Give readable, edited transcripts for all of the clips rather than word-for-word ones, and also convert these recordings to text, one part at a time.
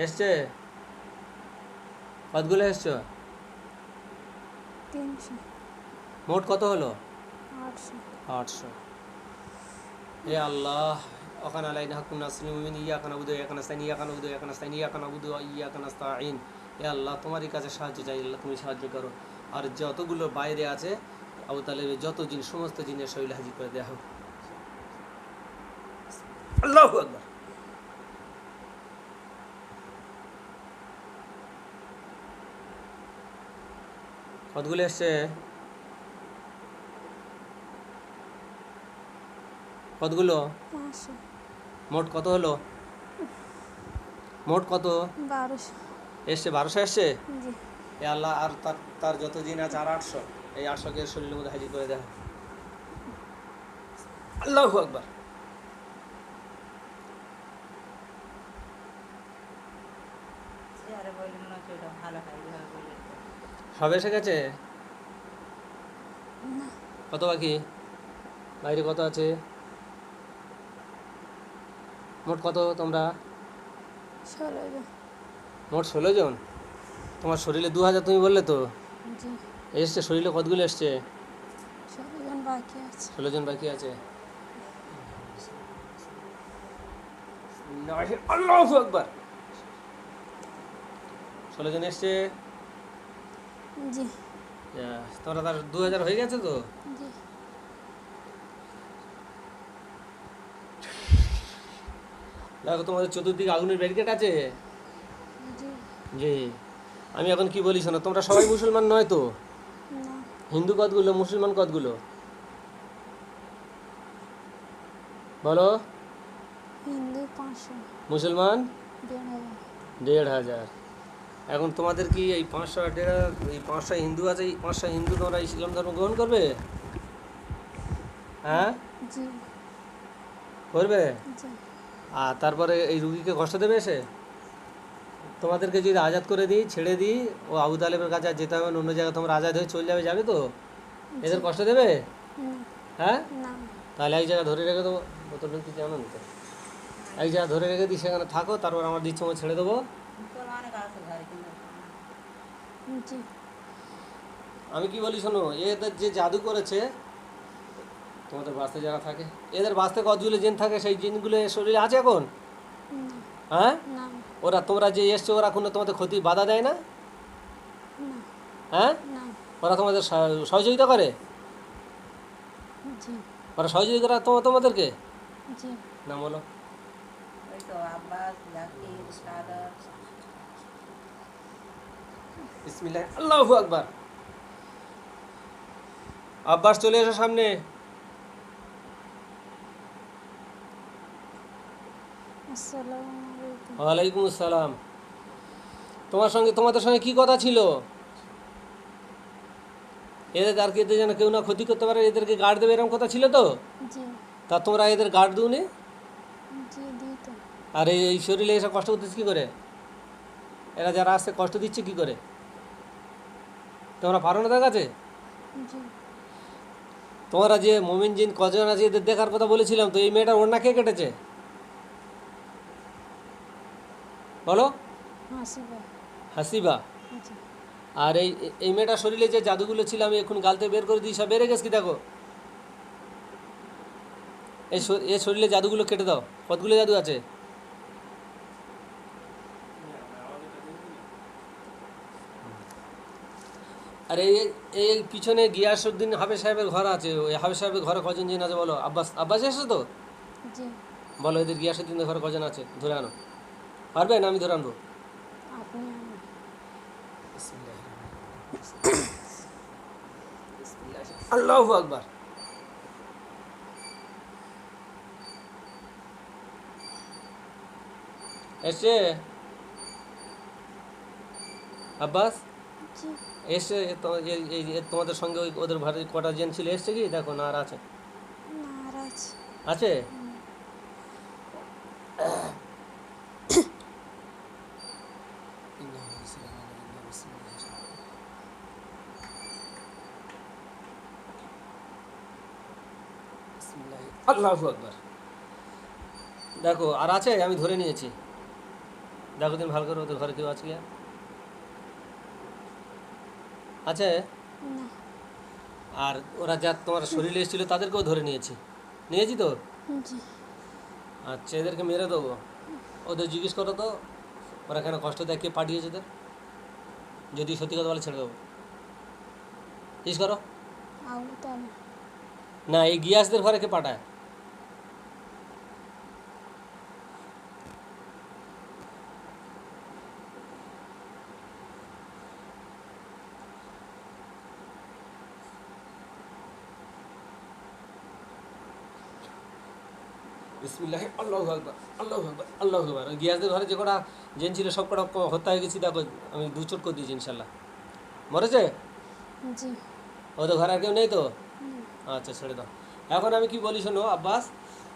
এসছে? কতগুলো এসছো? 300 মোট কত হলো? 800 800। এ আল্লাহ, ওখানে আলাইনা হাক্কুম নাসরিন মুমিন ইয়াকা নাবুদু ওয়া ইয়াকা নাস্তাইন ইয়াকা নাবুদু ওয়া ইয়াকা নাস্তাইন ইয়াকা নাবুদু ওয়া ইয়াকা নাস্তাইন। এ আল্লাহ, তোমারই কাছে সাহায্য চাই আল্লাহ, তুমি সাহায্য করো। আর যতগুলো বাইরে আছে আবু তালেবের যত জিনিস, সমস্ত জিনিস শরীরে হাজির করে দেওয়া হোক। আল্লাহু আকবার। কতগুলো এসছে? কতগুলো? 500 মোট কত হলো? মোট কত 1200 এসছে? 1200 এসছে। জি। এ আল্লাহ, আর তার তার যত জিন আছে আর 800, এই 800কে শরীরের মধ্যে হাজির করে দেওয়া। আল্লাহু আকবার। সব এসে গেছে? না, কত বাকি? বাইরে কত আছে? মোট কত তোমরা? 16 জন। মোট 16 জন। তোমার শরীরে 2000 তুমি বললে তো। জি। এসছে শরীরে কতগুলো এসছে? 16 জন বাকি আছে। 16 জন বাকি আছে। আল্লাহু আকবার। 16 জন এসছে। জি। তোমরা তার 2000 হয়ে গেছে তো। জি। দেখো তোমাদের চতুর্দিকে আগুনের ব্যারিকেড আছে। জি। জি। আমি এখন কি বলি শোনো, তোমরা সবাই মুসলমান নয় তো? না, হিন্দু কতগুলো, মুসলমান কতগুলো বলো? হিন্দু 500, মুসলমান 1500। 1500। এখন তোমাদের কি এই 500 আর 1500, এই 500 হিন্দু আছে, এই 500 হিন্দু তোমরা ইসলাম ধর্ম গ্রহণ করবে? হ্যাঁ, জি। করবে? জি। আর তারপরে এই রুগীকে কষ্ট দেবে এসে? তোমাদেরকে যদি আজাদ করে দিই, ছেড়ে দিই, ও আবু তালেবের কাছে আর যেতে হবে না, অন্য জায়গায় তোমরা আজাদ হয়ে চলে যাবে, যাবে তো? এদের কষ্ট দেবে? না, হ্যাঁ, না, তাহলে এক জায়গায় ধরে রেখে দেবো। বোতল ঢুকতে জানো না তো? এক জায়গায় ধরে রেখে দিই, সেখানে থাকো, তারপর আমার দিচ্ছ সময় ছেড়ে দেবো। জি। আমি কি বলি শোনো, এদের যে জাদু করেছে, তোমাদের বাঁচতে যারা থাকে, এদের বাঁচতে কতগুলো জিন থাকে, সেই জিনগুলো এর শরীরে আছে এখন? না, হ্যাঁ, না, ওরা তোমরা যে এসছো, ওরা কোনো তোমাদের ক্ষতি বাধা দেয় না? না, হ্যাঁ, না। ওরা তোমাদের সহযোগিতা করে? জি। ওরা সহযোগিতা করে তোমাদেরকে? জি। না বলো। বিসমিল্লাহ, আল্লাহু আকবার। আব্বাস চলে এসো সামনে। আসসালামু আলাইকুম। ওয়ালাইকুম আসসালাম। তোমাদের সঙ্গে কি কথা ছিল? এদের আর কি, এদের যেন কেউ না ক্ষতি করতে পারে, এদেরকে গার্ড দেবে, এরকম কথা ছিল তো? জি। তা তোমরা এদের গার্ড দিওনি? জি, দিত। আর এই শরীরে এসব কষ্ট করতেছে কী করে? এরা যারা আসছে কষ্ট দিচ্ছে কী করে? তোমরা পারো না তার কাছে? জি। তোমরা যে মোমিন জিন কজন আছে এদের দেখার কথা বলেছিলাম, তো এই মেয়েটার ওড়না কে কেটেছে বলো? হাসিবা। হাসিবা। জি। আর এই মেয়েটার শরীরে যে জাদুগুলো ছিল, আমি এখন গালতে বের করে দিই, সব বেড়ে গেছে কি দেখো। এই শরীরে জাদুগুলো কেটে দাও। কতগুলো জাদু আছে? আর এই এই পিছনে গিয়াসউদ্দিন হাফেজ সাহেবের ঘর আছে, ওই হাফেজ সাহেবের ঘরে কজন জিন আছে বলো? আব্বাস এসেছো তো? জি। বলো এদের গিয়াসউদ্দিনের ঘরে কজন আছে, ধরে আনো। পারবে না? আমি ধরে আনবো। আপনি আনেন। আল্লাহু আকবার। এসছে আব্বাস? জি। এসছে তোমাদের সঙ্গে ওদের ঘরে কটা জেন ছিল, এসছে কি দেখো না? আর আছে? না, আর আছে। আছে? আল্লাহু আকবার। দেখো আর আছে, আমি ধরে নিয়েছি। দেখো দিন ভালো করে ওদের ঘরে কেউ আছে কি আছে? না। আর ওরা যা তোমার শরীরে এসেছিলো তাদেরকেও ধরে নিয়েছি তো? জি। আচ্ছা, এদেরকে মেরে দেবো। ওদের জিজ্ঞেস করো তো ওরা কেন কষ্ট দেয়, কে পাঠিয়েছে ওদের? যদি সত্যি কথা বলে ছেড়ে দেবো। জিজ্ঞেস করো। আবু তালেব। না, এই গিয়াসদের ঘরে কে পাঠায়? বিসমিল্লাহ, আল্লাহু আকবার, আল্লাহু আকবার, আল্লাহু আকবার। ওই গিয়াসদের ঘরে যে কটা জেন ছিল সব কটা হত্যা হয়ে গেছি। দেখো আমি 2 চোট করে দিয়েছি, ইনশাল্লাহ মরেছে। জি। ওদের ঘরে আর কেউ নেই তো? না। আচ্ছা, ছেড়ে দাও। এখন আমি কি বলি শোনো আব্বাস,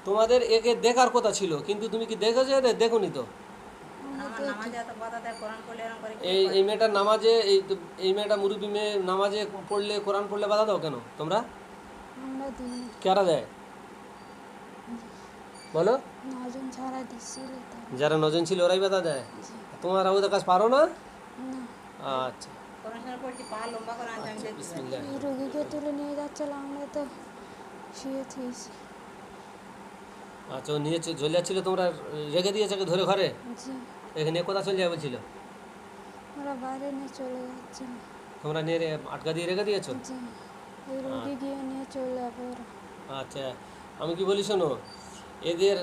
তোমাদের একে দেখার কথা ছিল, কিন্তু তুমি কি দেখেছো এদের? দেখোনি তো। এই মেয়েটার নামাজে, এই মেয়েটা মুরব্বী মেয়ে নামাজে পড়লে, কোরআন পড়লে বাধা দাও কেন তোমরা? আমরা দিই। কারা দেয় বলো? 9 জন ছাড়া দিছিল তো। যারা 9 জন ছিল ওরাই বাধা দেয়। জি। তোমরা ওদের কাজ পারো না? না। আচ্ছা, বিসমিল্লাহ। এই রোগীকে তুলে নিয়ে যাচ্ছিল, আমরা তো শুয়ে থেকেছি। আচ্ছা, ও নিয়ে চলে যাচ্ছিল, তোমরা রেখে দিয়েছে ধরে ঘরে? জি। এখানে কোথা চলে যাবে ছিল? ওরা বাইরে নিয়ে চলে যাচ্ছিল। তোমরা নিয়ে আটকা দিয়ে রেখে দিয়েছো? জি। এই রোগী গিয়ে নিয়ে চলে যাবে ওরা। আচ্ছা, আমি কি বলি শোনো, এদের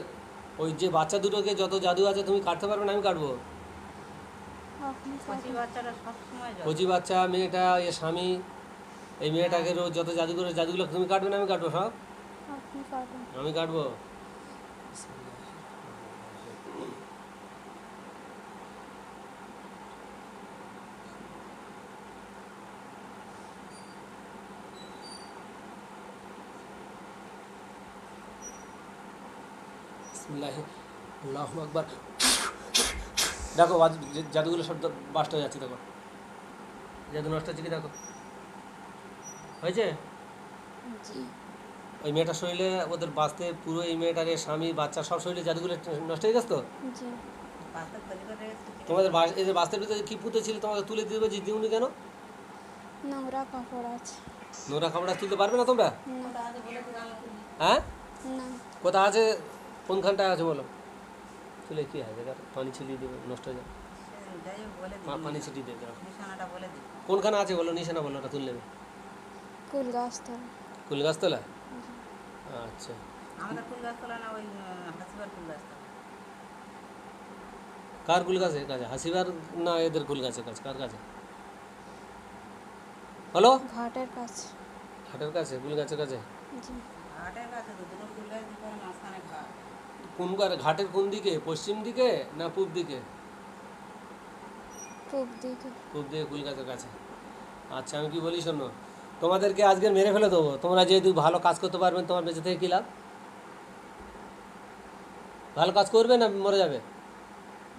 ওই যে বাচ্চা দুটোকে যত জাদু আছে তুমি কাটতে পারবে না? আমি কাটবো। আপনি কাটুন। কচি বাচ্চা, মেয়েটা, এর স্বামী, এই মেয়েটাকে রোজ যত জাদুগুলো তুমি কাটবে না? আমি কাটবো সব। আপনি কাটুন। আমি কাটবো। বিসমিল্লাহ, আল্লাহু আকবার। দেখো জাদুগুলো সব বাস্ট হয়ে যাচ্ছে। দেখো জাদু নষ্ট হচ্ছে কি? দেখো হয়েছে। জি। ওই মেয়েটার শরীরে ওদের বাঁচতে পুরো, এই মেয়েটার স্বামী বাচ্চা সব শরীরে জাদুগুলো নষ্ট হয়ে গেছে তো? জি। তোমাদের এই যে বাস্তের ভিতরে কি পুঁতে ছিল তোমাকে তুলে দিবে, যে দিউনি কেন? নোংরা কাপড় আছে। নোংরা কাপড় তুলতে পারবে না তোমরা? না। হ্যাঁ, না। কোথা আছে? কোনখানটায় আছে বলো? তুলে কি হয়? পানি ছিটিয়ে দেবে, নষ্ট হয়ে যাবে। পানি ছিটিয়ে দেবে। কোনখানে আছে বলো, নিশানা বলো, ওটা তুলে নেবে। কুলগাছতলা। কুলগাছতলা? আচ্ছা, আমাদের ফুল গাছতলা না, ওই হাসিবার ফুল গাছতলা। কার কুল গাছের কাছে? হাসিবার না এদের কুল গাছের কাছে? কার কাছে বলো? ঘাটের কাছে। ঘাটের কাছে? কুল গাছের কাছে? জি। ঘাটের কাছে তো দুটো ফুল গাছ দিতে হবে, মাঝখানে ঘাট। কোন ঘাটের কোন দিকে? পশ্চিম দিকে না পূব দিকে? পূব দিকে। পূব দিকে কুল গাছের কাছে। আচ্ছা, আমি কি বলি শোনো, তোমাদেরকে আজকে মেরে ফেলে দেবো। তোমরা যেহেতু ভালো কাজ করতে পারবেন, তোমার বেঁচে থেকে কী লাভ? ভালো কাজ করবে না মরে যাবে?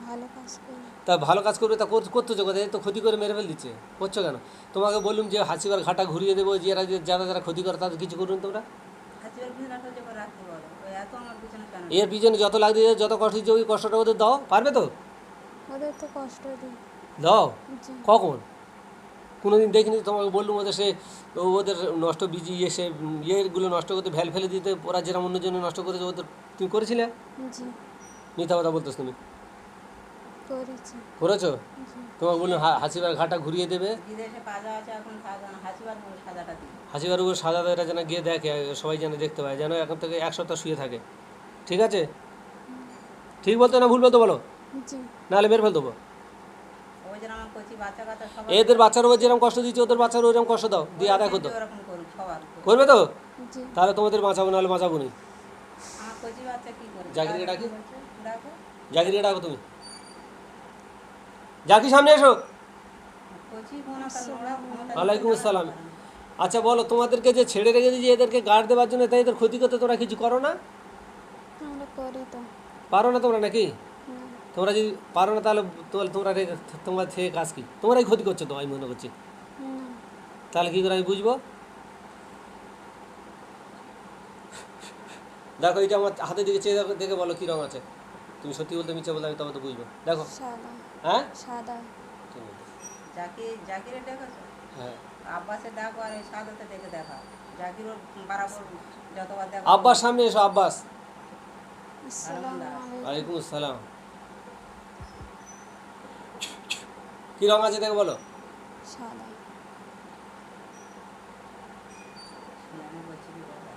ভালো কাজ করে। তা ভালো কাজ করবে, তা করতেছো কথা? এই তো ক্ষতি করে মেরে ফেল দিচ্ছে, করছো কেন? তোমাকে বললুম যে হাসিবার ঘাটা ঘুরিয়ে দেবো, যারা যারা ক্ষতি করে তাদের কিছু করুন তোমরা। হাসিবার পিছনে একটা করে রাখতে বলো, ওই এত আমার পিছনে কেন? এর পিছনে যত লাগ দিয়ে যত কষ্ট দিচ্ছে, ওই কষ্টটা ওদের দাও। পারবে তো? ওদের তো কষ্ট দিই। দাও। জি। কখন? কোনো দিন দেখিনি তোমাকে বললুম ওদের ওদের নষ্ট বীজ ইয়েগুলো নষ্ট করতে, ভ্যাল ফেলে দিতে, ওরা যেরকম অন্যজনে নষ্ট করেছে ওদের তুমি করেছিলে? জি। মিথ্যা কথা বলতেছ তুমি। করেছি। করেছো? জি। তোমাকে বললাম হাসিবার ঘাটা ঘুরিয়ে দেবে। বিদেশে পাজা আছে এখন, হাসিবার সাজাটা দিই। হাসিবার উপর সাদা দেয়টা যেন গিয়ে দেখে, সবাই যেন দেখতে পায়, যেন এখন থেকে 1 সপ্তাহ শুয়ে থাকে। ঠিক আছে? ঠিক বলতো না ভুল বলতো বলো? জি। নাহলে বের ফেল দেবো। ওই যে আমার কচি বাচ্চা কাচ্চা সবাই এদের বাচ্চার উপর যেরকম কষ্ট দিচ্ছে, ওদের বাচ্চার ওইরকম কষ্ট দাও, দিয়ে আদায় করতো। ওরকম করুক সবার উপর। করবে তো? জি। তাহলে তোমাদের বাঁচাবো, নাহলে বাঁচাবো নি। আমার কচি বাচ্চা কি করে? জাকিরকে ডাকি? ডাকো। জাকিরকে ডাকো তুমি। জাকির সামনে এসো। কচি কোনা তার নোংরা ক্ষমতা। ওয়ালাইকুম আসসালাম। আচ্ছা বলো, তোমাদেরকে যে ছেড়ে রেখে দিয়েছি এদেরকে গার্ড দেওয়ার জন্য, তাই এদের ক্ষতি করতে তোমরা কিছু করো না? আমরা করি তো। পারো না তোমরা নাকি? না। তোমরা যদি পারো না তাহলে তোমরা থেকে কাজ কি? তোমরাই ক্ষতি করছো তো, আমি মনে করছি। না। তাহলে কী করে আমি বুঝবো? দেখো, এটা আমার হাতের দিকে চেয়ে দেখে বলো কী রঙ আছে। তুমি সত্যি বলতে মিথ্যে বলতে আমি তবে তো বুঝবো। দেখো সাদা। হ্যাঁ সাদা। জাকিরে দেখেছো? হ্যাঁ আব্বাসে দেখো আর ওই সাদাতে দেখে দেখা। জাকির ওর বরাবর যতবার দেখো। আব্বাস সামনে এসো আব্বাস। আসসালামু আলাইকুম। ওয়ালাইকুম আসসালাম। কি রং আছে দেখো বলো। সাদা। আমি বলছি কি বলো?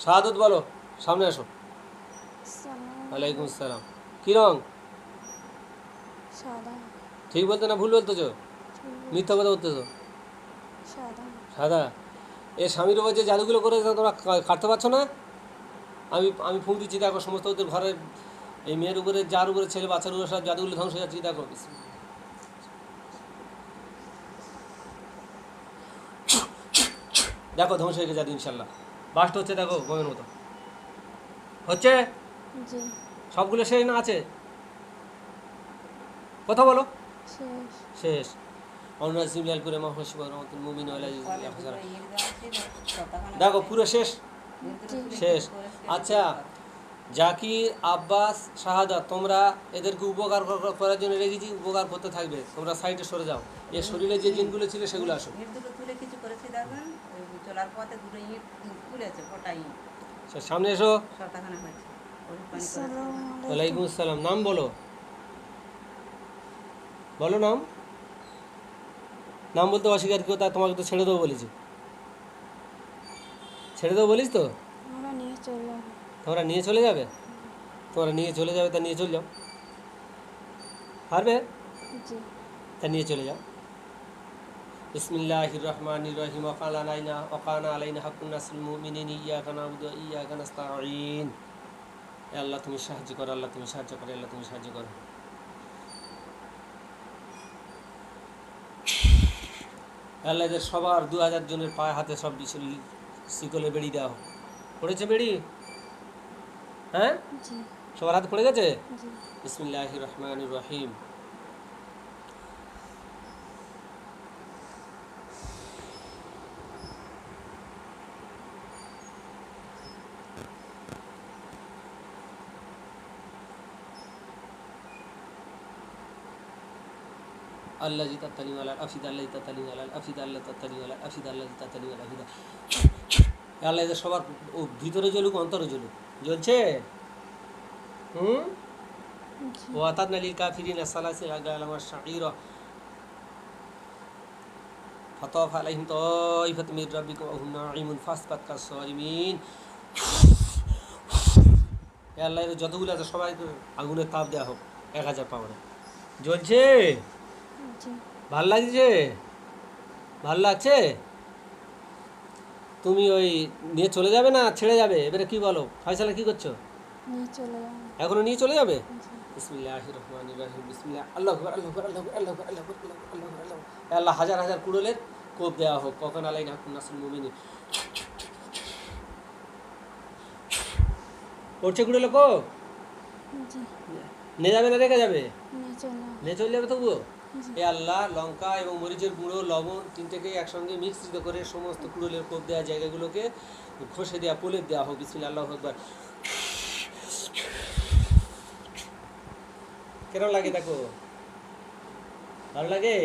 শাহাদত বলো, সামনে আসো। আসসালামু ওয়ালাইকুম আসসালাম। কি রং? সাদা। ঠিক বলতে না ভুল বলতেছো? মিথ্যা কথা বলতেছো। সাদা। সাদা। এ স্বামীর উপর যে জাদুগুলো করে তোমরা কাটতে পারছো না? আমি আমি ফোন দিচ্ছি, দেখো সমস্ত ওদের ঘরের এই মেয়ের উপরে, যার উপরে ছেলে বাচ্চার উপরে সব জাদুগুলো ধ্বংস হয়ে যাচ্ছে, দেখো। দেখো ধ্বংস হয়ে গেছে জাদু ইনশাল্লাহ। বাস্ট হচ্ছে দেখো গমের মতো হচ্ছে। জি। সবগুলো শেষ না আছে? কথা বলো। শেষ। শেষ। অনুরাজ সিমলাল করে মহাশিব রহমতুল মুমিন ফলে দুটো ইট দেওয়া ছিল, ততক্ষণে দেখো পুরো শেষ। ভিতরে তুলে শেষ। পরিষ্কার আচ্ছা, জাকির, আব্বাস, শাহাদা, তোমরা এদেরকে উপকার করার জন্য রেখেছি, উপকার করতে থাকবে। তোমরা সাইডে সরে যাও। এর শরীরে যে জিনগুলো ছিল সেগুলো আসো। ইট দুটো তুলে কিছু করেছি দেখবেন, ওই চলার পথে দুটো ইট তুলেছে, গোটা ইট আচ্ছা, সামনে এসো। শতখানা হয়েছে। ওই পানি করেছে। আসসালামু আলাইকুম। ওয়ালাইকুম আসসালাম। নাম বলো, বলো নাম। নাম বলতে অস্বীকার কেউ, তা তোমাকে তো ছেড়ে দেবো বলেছি। ছেড়ে দেবো বলিস তো? আমরা নিয়ে চলে যাবো। তোমরা নিয়ে চলে যাবে? তোমরা নিয়ে চলে যাবে, তা নিয়ে চলে যাও। পারবে? জি। তা নিয়ে চলে যাও। বিসমিল্লাহির রহমানির রহিম। ওয়াকানা আলাইনা হাক্কুন নাসরুল মুমিনিন। ইয়্যাকা না'বুদু ওয়া ইয়্যাকা নাস্তাঈন। হে আল্লাহ তুমি সাহায্য করো, আল্লাহ তুমি সাহায্য করো, আল্লাহ তুমি সাহায্য করো। আল্লাহ এদের সবার 2000 জনের পায়ে হাতে সব শিকলে বেড়ি দেওয়া হোক। পড়েছে বেড়ি? হ্যাঁ, জি। সবার হাতে পড়ে গেছে। জি। বিসমিল্লাহির রহমানির রহিম। আল্লাহ জি তাতালি ওয়ালা আফিদ, আল্লাহ তাতালি ওয়ালা আফিদ, আল্লাহ তাতালি ওয়ালা আফিদ, আল্লাহ তাতালি ওয়ালা আফিদ। আল্লাহ এদের সবার ও ভিতরে জ্বলুক, অন্তরে জ্বলুক। জ্বলছে? হুম। জি। ওয়াতাদনা লিল কাফিরিনা সালাসিল আগালাম শাঈরা ফাতাফ আলাইহিম তাইফাতুম মির রাব্বিকুম ওয়া হুম নাঈমুন ফাসকাত কাস-সাইমিন। হে আল্লাহ এর যতগুলো আছে সবাই আগুনের তাপ দেওয়া হোক 1000 পাওয়ারে। জ্বলছে? জি। ভাল লাগছে? ভাল লাগছে? তুমি ওই নিয়ে চলে যাবে না ছেড়ে যাবে? এবারে কি বলো, ফয়সালা কি করছো? নিয়ে চলে যাবো। এখনো নিয়ে চলে যাবে? জি। বিসমিল্লাহির রহমানির রহিম। বিসমিল্লাহ। আল্লাহু আকবার, আল্লাহু আকবার, আল্লাহু আকবার, আল্লাহু আকবার, আল্লাহু আকবার, আল্লাহু আকবার, আল্লাহু আকবার। হে আল্লাহ হাজার হাজার কুড়োলের কোপ দেওয়া হোক। কখন আলাইনা হাক্কুন নাসরুল মুমিনিন। পড়ছে কুড়োলে কোপ? জি। নিয়ে যাবে না রেখে যাবে? নিয়ে চলে যাবো। নিয়ে চলে যাবে তবুও? জি। এ আল্লাহ লঙ্কা এবং মরিচের গুঁড়ো, লবণ তিনটেকে একসঙ্গে মিশ্রিত করে সমস্ত কুড়োলের কোপ দেওয়া জায়গাগুলোকে ঘষে দেওয়া, প্রলেপ দেওয়া হোক। বিসমিল্লাহ, আল্লাহু আকবার। কেমন লাগে দেখো? ভালো লাগে?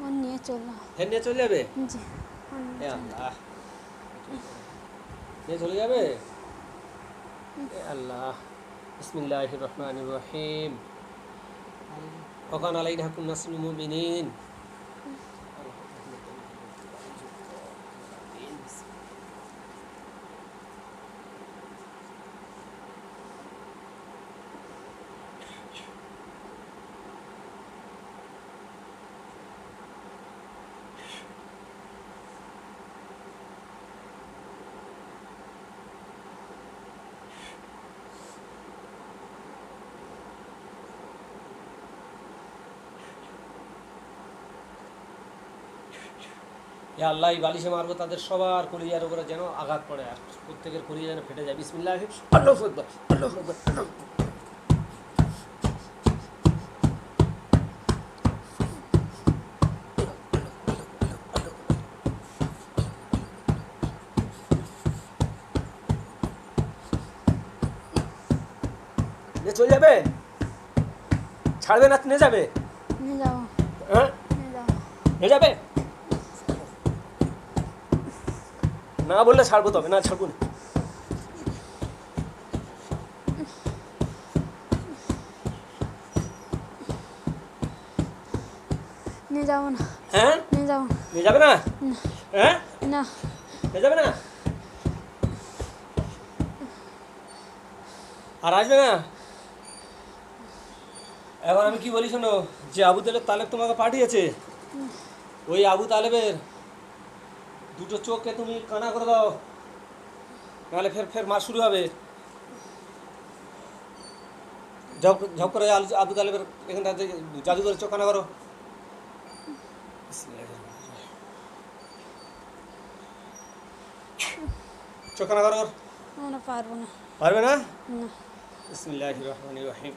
ও নিয়ে চলে যাবো। ফের নিয়ে চলে যাবে? জি। ও নিয়ে এ চলে যাবো। আল্লাহ, নিয়ে চলে যাবে? এ আল্লাহ। বিসমিল্লাহির রহমানির রহিম। ওয়াকানা আলাইনা হাক্কুন নাসরুল মুমিনিন। এ আল্লাহ এই বালিশে মারবো, তাদের সবার কলিজার উপরে যেন আঘাত পড়ে, আর প্রত্যেকের কলিজা যেন ফেটে যায়। বিসমিল্লাহ, আল্লাহু আকবার, আল্লাহু আকবার, আল্লাহু আকবার। নিয়ে চলে যাবে? ছাড়বে না নিয়ে যাবে? নিয়ে যাও, হ্যাঁ নিয়ে যাও। নিয়ে যাবে? না বললে ছাড়বো, তবে না ছাড়বো না। নিয়ে যাবো না, হ্যাঁ নিয়ে যাবো নিয়ে যাবে না? হ্যাঁ না। নিয়ে যাবে না? আর আসবে না? এখন আমি কি বলি শোনো, যে আবু তালেব তোমাকে পাঠিয়েছে, ওই আবু তালেবের দুটো চোখকে তুমি কানা করে দাও, নাহলে ফের ফের মার শুরু হবে। ঝপ ঝপ করে আবু তালেবের এখানটা জাদুঘরের চোখ কানা করো। চোখ কানা করো। আমরা পারবো না। পারবে না? না। বিসমিল্লাহির রহমানির রহিম।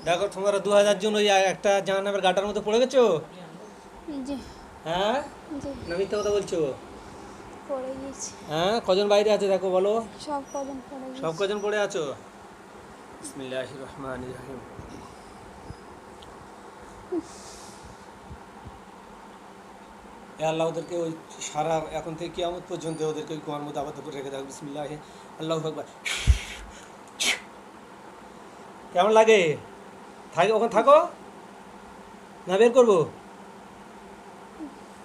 দেখো তোমরা 2000 জন ওই একটা জাহান্নামের গাটার মধ্যে পড়ে গেছো। জি, হ্যাঁ জি, না মিথ্যা কথা বলছো? পড়ে গিয়েছি। হ্যাঁ কজন বাইরে আছে দেখো, বলো সব কজন পড়ে সব গিয়েছি। কজন পড়ে আছো? বিসমিল্লাহির রহমানির রহিম। এ আল্লাহ ওদেরকে ওই সারা এখন থেকে কিয়ামত পর্যন্ত ওদেরকে ওই কুয়ার মধ্যে আবদ্ধ করে রেখে দাও। বিসমিল্লাহি আল্লাহু আকবার। কেমন লাগে? থাকে ওখানে থাকো না বের করবো?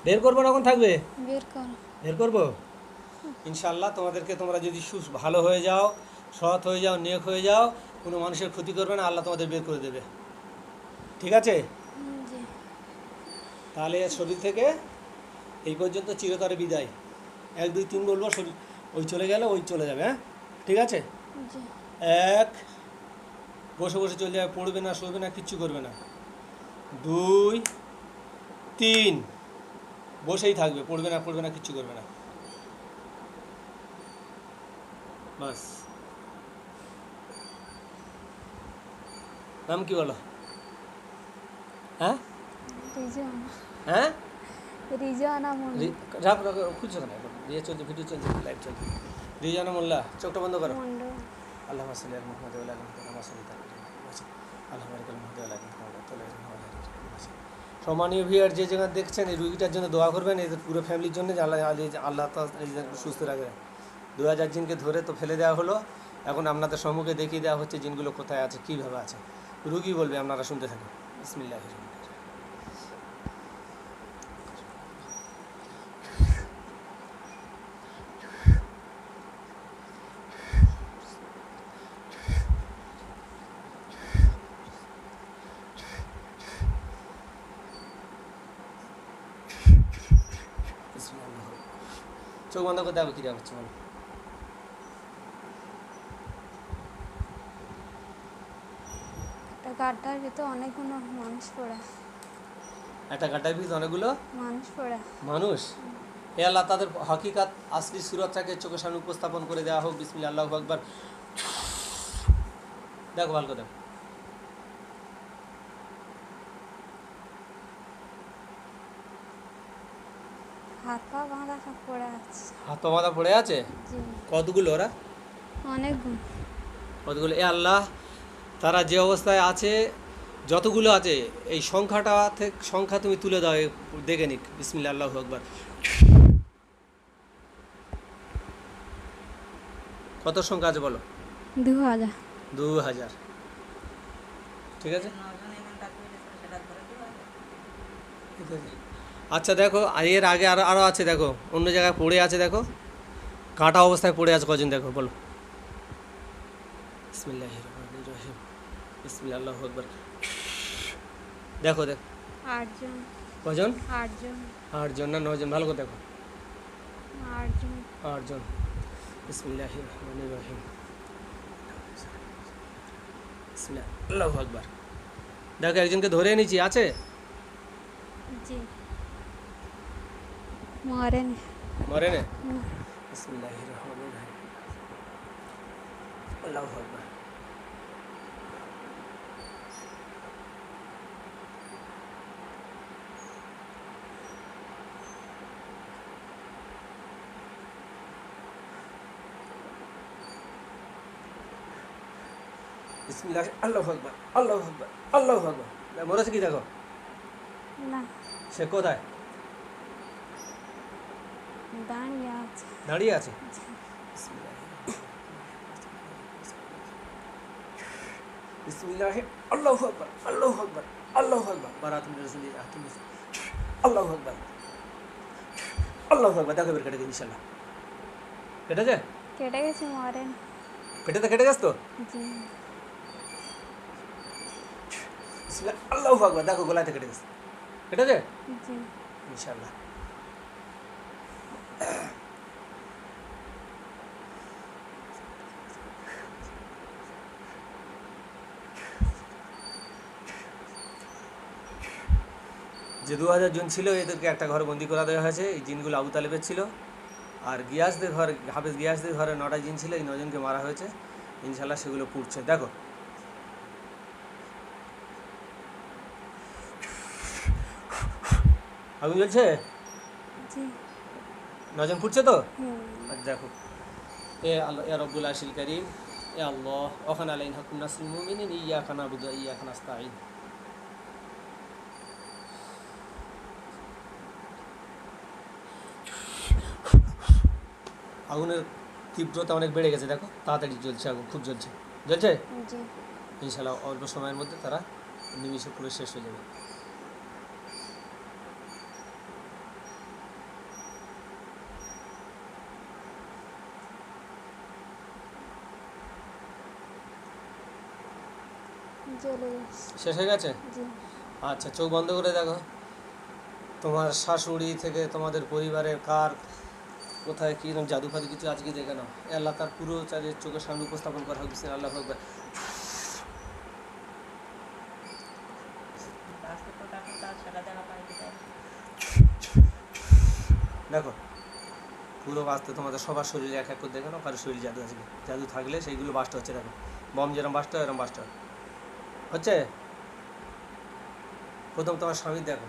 বের করবো না ওখানে থাকবে? বের কর। বের করবো ইনশাআল্লাহ। তোমাদেরকে তোমরা যদি ভালো হয়ে যাও, সৎ হয়ে যাও, নেক হয়ে যাও, কোনো মানুষের ক্ষতি করবে না, আল্লাহ তোমাদের বের করে দেবে। ঠিক আছে? জি, তাহলে শরীর থেকে এই পর্যন্ত চিরতরে বিদায়। 1 2 3 বলবো, শরীর ওই চলে গেলে ওই চলে যাবে। হ্যাঁ ঠিক আছে? জি। 1 বসে বসে চলে যাবে, পড়বে না, শোবে না, কিচ্ছু করবে না। 2 3 বসেই থাকবে, পড়বে না, কিচ্ছু করবে না। বাস। নাম কি বলো? হ্যাঁ রিজওয়ানা। হ্যাঁ রিজওয়ানা মন্ডল। রাখ রাখ, খুঁজছো কেন এখন? ইয়ে চলছে, ভিডিও চলছে, লাইভ চলছে। রিজানা মোল্লা, চোখটা বন্ধ করো। মন্ডল। আল্লাহ সাল্লি আলা মুহাম্মদ ওয়া আলা আলি মুহাম্মদ। আল্লাহ বারিক আলা মুহাম্মদ ওয়া আলা আলি মুহাম্মদ। সম্মানীয় ভিউয়ার, যে জায়গা দেখছেন, এই রুগীটার জন্য দোয়া করবেন, এদের পুরো ফ্যামিলির জন্য, যে আল্লাহ সুস্থ রাখবে। 2000 জিনকে ধরে তো ফেলে দেওয়া হলো, এখন আপনাদের সম্মুখে দেখিয়ে দেওয়া হচ্ছে জিনগুলো কোথায় আছে, কীভাবে আছে। রুগী বলবে, আপনারা শুনতে থাকুন। বিসমিল্লাহির রহমানির রহিম। চোখ বন্ধ করতে হবে, কী হচ্ছে বলো? একটা গাড্ডার ভিতর অনেকগুলো মানুষ পড়ে। একটা গাড্ডার ভিতরে অনেকগুলো মানুষ পড়ে। মানুষ। এ আল্লাহ তাদের হকিকাত আসলি সুরতটাকে চোখের সামনে উপস্থাপন করে দেওয়া হোক। বিসমিল্লাহ, আল্লাহু আকবার। দেখো ভালো করে দেখো। হাত পা বাঁধা সব পড়ে আছে। হাত পা বাঁধা পড়ে আছে? জি, কতগুলো ওরা? অনেকগুলো। কতগুলো? এ আল্লাহ, তারা যে অবস্থায় আছে, যতগুলো আছে, এই সংখ্যা তুমি তুলে দাও, দেখে নিক। বিসমিল্লাহ, আল্লাহু আকবার। কত সংখ্যা আছে বলো? 2000। 2000। ঠিক আছে। 9 জন এখানটা পেয়েছে, সেটা ধরে দেওয়া যায়। ঠিক আছে। আচ্ছা দেখো, এর আগে আরও আছে, দেখো অন্য জায়গায় পড়ে আছে, দেখো কাটা অবস্থায় পড়ে আছে কজন, দেখো বলো। বিসমিল্লাহির রহমানির রহিম। বিসমিল্লাহ, আল্লাহু আকবার। দেখো দেখো 8 জন। কজন? 8 জন। 8 জন না 9 জন? ভালো করে দেখো। 8 জন। 8 জন। বিসমিল্লাহির রহমানির রহিম। বিসমিল্লাহ, আল্লাহু আকবার। দেখো একজনকে ধরে নিয়েছি, আছে? জি, মরেনি। মরে না? বিসমিল্লাহির রহমানির রহিম। আল্লাহু আকবার। বিসমিল্লাহ, আল্লাহু আকবার, আল্লাহু আকবার, আল্লাহু আকবার। মরেছে কি দেখো? না, সে কোথায় দাঁড়িয়ে আছে। দাঁড়িয়ে আছে? বিসমিল্লাহ, আল্লাহু আকবার, আল্লাহু আকবার, আল্লাহু আকবার। বারাতুন রাসূলিল্লাহ, আল্লাহু আকবার, আল্লাহু আকবার। দেখো এবার কেটে গেছে ইনশাআল্লাহ। কেটেছে? কেটে গেছে, মরেন। পেটেতে কেটে গেছে তো? জি। বিসমিল্লাহ, আল্লাহু আকবার। দেখো গলাতে কেটে গেছে। কেটেছে জি। ইনশাআল্লাহ। যে 2000 জন ছিল এদেরকে একটা ঘরে বন্দি করা দেওয়া হয়েছে। এই জিনগুলো আবু তালেবের ছিল। আর গিয়াসদের ঘরে, হাফেজ গিয়াসদের ঘরে 9টা জিন ছিল, এই 9 জনকে মারা হয়েছে। ইনশাআল্লাহ সেগুলো পুড়ছে। দেখো আগুন জ্বলছে, জি। 9 জন পুড়ছে তো। হুম। আর দেখো এ আল্লাহ, এ রব্বুল আরশিল কারীম, এ আল্লাহ ওখানে আলাইনা হাকুম নাসরুল মুমিনিন ইয়াকা নাবুদু ওয়া ইয়াকা নাস্তাঈন। আগুনের তীব্রতা অনেক বেড়ে গেছে, দেখো তাড়াতাড়ি জ্বলছে, আগুন খুব জ্বলছে। জ্বলছে জি। ইনশাআল্লাহ অল্প সময়ের মধ্যে তারা নিমিষে পুরো শেষ হয়ে যাবে। জ্বলে গেছে। শেষ হয়ে গেছে? জি। আচ্ছা, চোখ বন্ধ করে দেখো। তোমার শাশুড়ি থেকে তোমাদের পরিবারের কার কোথায় কীরকম জাদু ফাদু কিছু আজকে দেখে নাও। এ আল্লাহ তার পুরো চারের চোখের সামনে উপস্থাপন করা হোক। বিসমিল্লাহ, আল্লাহু আকবার। আজকে তো তাকে তার সেটা দেখা পাই কোথায়? দেখো পুরো বাঁচতে তোমাদের সবার শরীরে এক এক করে দেখে নাও কারো শরীরে জাদু আছে কি। জাদু থাকলে সেইগুলো বাস্ট হচ্ছে। দেখো বম যেরকম বাস্ট হয় এরকম বাস্ট হয়। হচ্ছে প্রথম তোমার স্বামী দেখো।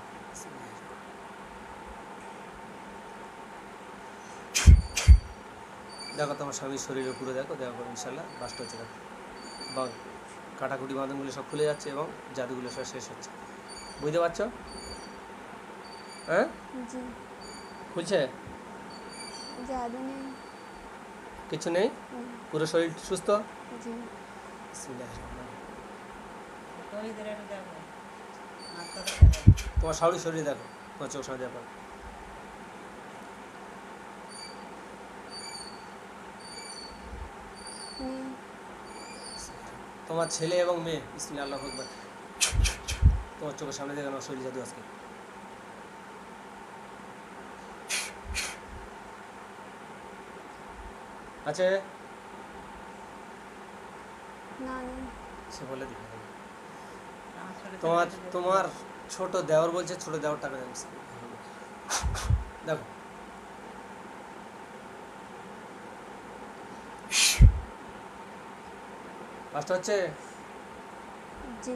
দেখো তোমার স্বামীর শরীরে পুরো দেখো, দেখো ইনশাল্লাহ বাস্ট হচ্ছে। দেখো বা কাটাকুটি বাঁধনগুলো সব খুলে যাচ্ছে এবং জাদুগুলো সব শেষ হচ্ছে। বুঝতে পারছো? হ্যাঁ, জি। খুলছে, জাদু নেই। কিছু নেই, হুম। পুরো শরীর সুস্থ। জি। বিসমিল্লাহির রহমানির রহিম। শহীদের একটু দেখো, আত্মাটা দেখো। তোমার শাশুড়ি শরীরে দেখো, তোমার চোখ সামনে দেখো। নেই। তোমার ছেলে এবং মেয়ে, বিসমিল্লাহ, আল্লাহু আকবার। তোমার চোখের সামনে দেখো না শরীর জাদু আজকে। আছে না, নেই। সে বলে দিবে। আমার শরীরে তোমার চলে গেছে। তোমার ছোট দেওর বলছে, ছোট দেওর টাকা যাচ্ছে। দেখো বাস্ট হচ্ছে, জি।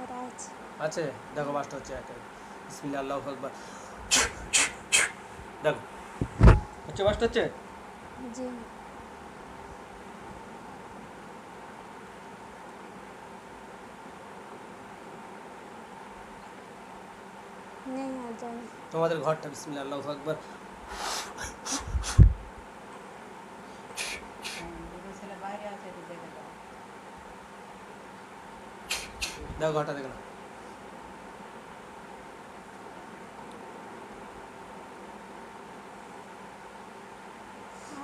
ওরা আছে। আছে দেখো বাস্ট হচ্ছে। একে বিসমিল্লাহ, আল্লাহু আকবার। দেখো হচ্ছে, বাস্ট হচ্ছে। জি। নেই আর যাবে। তোমাদের ঘরটা, বিসমিল্লাহ, আল্লাহু আকবার। দুটো ছেলে বাইরে আছে, একটু দেখে দাও। দেখো ঘরটা দেখো না।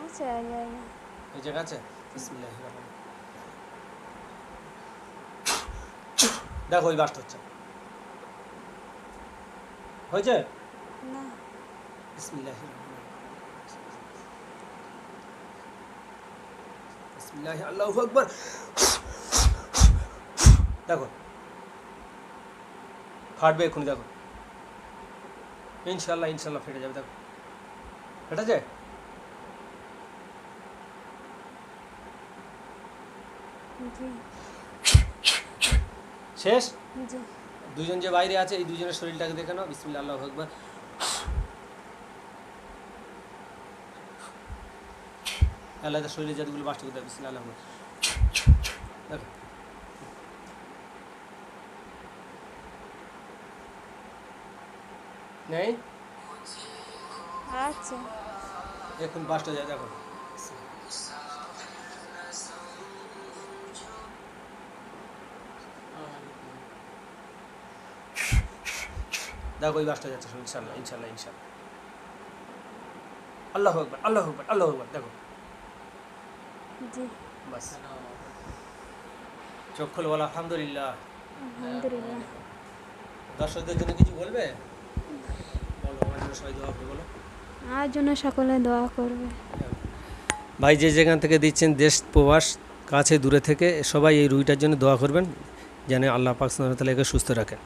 আছে আর যাবে। এই জায়গা আছে। বিসমিল্লাহির রহমানির রহিম। দেখো ওই বাস্ট হচ্ছে, হয়েছে। না। বিসমিল্লাহির রহমানির রহিম। বিসমিল্লাহি, আল্লাহু আকবার। দেখো ফাটবে এক্ষুনি। দেখো ইনশাল্লাহ, ইনশাল্লাহ ফেটে যাবে। দেখো ফেটেছে। জি শেষ। জি দুজন যে বাইরে আছে এই দুজনের শরীরটাকে দেখে নাও। বিসমিল্লাহ, আল্লাহু আকবার। আল্লাহ তার শরীরের জাদুগুলো বাস্ট করে দেয়। বিসমিল্লাহ, আল্লাহু আকবার। দেখো নেই, আচ্ছা এখন বাস্ট হয়ে যায়। দেখো দেখো ওই বাসটা যাচ্ছে ইনশাল্লাহ ইনশাল্লাহ ইনশাল্লাহ। আল্লাহু আকবার, আল্লাহু আকবার, আল্লাহু আকবার। দেখো জি বাস, চোখ খুলে বলো আলহামদুলিল্লাহ। আলহামদুলিল্লাহ। দর্শকদের জন্য কিছু বলবে? বলো, আমার জন্য সবাই দোয়া করবে, বলো। আমার জন্য সকলে দোয়া করবে। ভাই যে যেখান থেকে দিচ্ছেন, দেশ প্রবাস কাছে দূরে থেকে সবাই এই রুগীটার জন্য দোয়া করবেন যেন আল্লাহ পাক সুবহানাহু ওয়া তাআলা একে সুস্থ রাখেন।